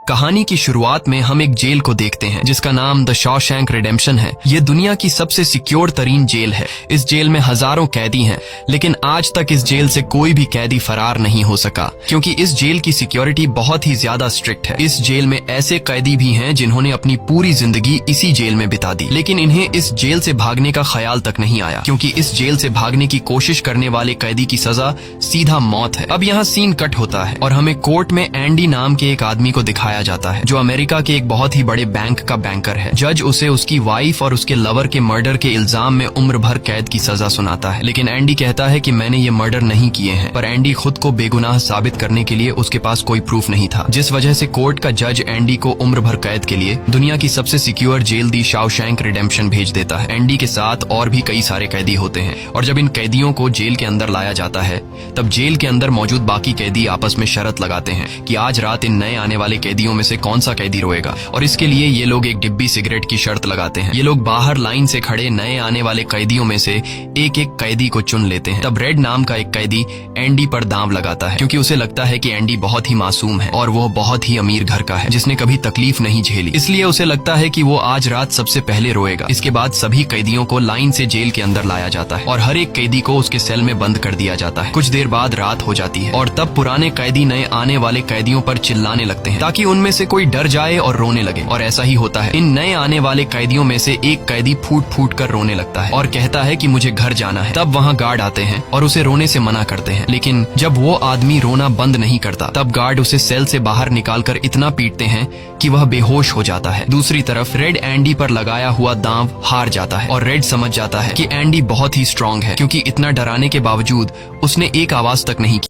कहानी की शुरुआत में हम एक जेल को देखते हैं जिसका नाम द शॉशैंक रिडेम्पशन है। ये दुनिया की सबसे सिक्योर तरीन जेल है। इस जेल में हजारों कैदी हैं, लेकिन आज तक इस जेल से कोई भी कैदी फरार नहीं हो सका, क्योंकि इस जेल की सिक्योरिटी बहुत ही ज्यादा स्ट्रिक्ट है। इस जेल में ऐसे कैदी भी हैं जिन्होंने अपनी पूरी जिंदगी इसी जेल में बिता दी, लेकिन इन्हें इस जेल से भागने का ख्याल तक नहीं आया, क्योंकि इस जेल से भागने की कोशिश करने वाले कैदी की सजा सीधा मौत है। अब यहाँ सीन कट होता है और हमें कोर्ट में एंडी नाम के एक आदमी को दिखाया जाता है, जो अमेरिका के एक बहुत ही बड़े बैंक का बैंकर है। जज उसे उसकी वाइफ और उसके लवर के मर्डर के इल्जाम में उम्र भर कैद की सजा सुनाता है, लेकिन एंडी कहता है कि मैंने ये मर्डर नहीं किए हैं। पर एंडी खुद को बेगुनाह साबित करने के लिए उसके पास कोई प्रूफ नहीं था, जिस वजह से कोर्ट का जज एंडी को उम्र भर कैद के लिए दुनिया की सबसे सिक्योर जेल दी शॉशैंक रिडेम्पशन भेज देता है। एंडी के साथ और भी कई सारे कैदी होते हैं, और जब इन कैदियों को जेल के अंदर लाया जाता है तब जेल के अंदर मौजूद बाकी कैदी आपस में शर्त लगाते हैं कि आज रात इन नए आने वाले कैदियों में से कौन सा कैदी रोएगा, और इसके लिए ये लोग एक डिब्बी सिगरेट की शर्त लगाते हैं। ये लोग बाहर लाइन से खड़े नए आने वाले कैदियों में से एक एक कैदी को चुन लेते हैं। तब रेड नाम का एक कैदी एंडी पर दांव लगाता है, क्योंकि उसे लगता है कि एंडी बहुत ही मासूम है और वो बहुत ही अमीर घर का है, जिसने कभी तकलीफ नहीं झेली, इसलिए उसे लगता है कि वो आज रात सबसे पहले रोएगा। इसके बाद सभी कैदियों को लाइन से जेल के अंदर लाया जाता है और हर एक कैदी को उसके सेल में बंद कर दिया जाता है। कुछ देर बाद रात हो जाती है और तब पुराने कैदी नए आने वाले कैदियों पर चिल्लाने लगते हैं ताकि उनमें से कोई डर जाए और रोने लगे, और ऐसा ही होता है। इन नए आने वाले कैदियों में से एक कैदी फूट फूट कर रोने लगता है और कहता है कि मुझे घर जाना है। तब वहाँ गार्ड आते हैं और उसे रोने से मना करते हैं, लेकिन जब वो आदमी रोना बंद नहीं करता तब गार्ड उसे सेल से बाहर निकालकर इतना पीटते हैं कि वह बेहोश हो जाता है। दूसरी तरफ रेड एंडी पर लगाया हुआ दांव हार जाता है और रेड समझ जाता है कि एंडी बहुत ही स्ट्रांग है, क्योंकि इतना डराने के बावजूद उसने एक आवाज तक नहीं की।